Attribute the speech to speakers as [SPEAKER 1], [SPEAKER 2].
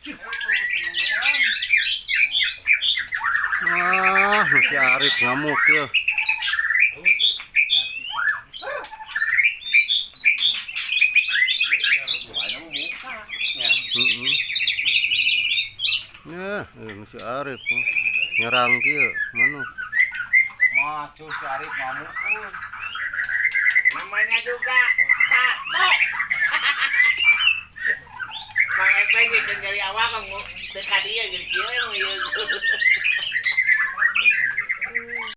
[SPEAKER 1] Si Arif ngamuk ya. Ya, si Arif nyerang dia mana?
[SPEAKER 2] Maju si Arif ngamuk.
[SPEAKER 3] Namanya juga satu. Mang Epeng gitu nyari awak dekat dia jadi dia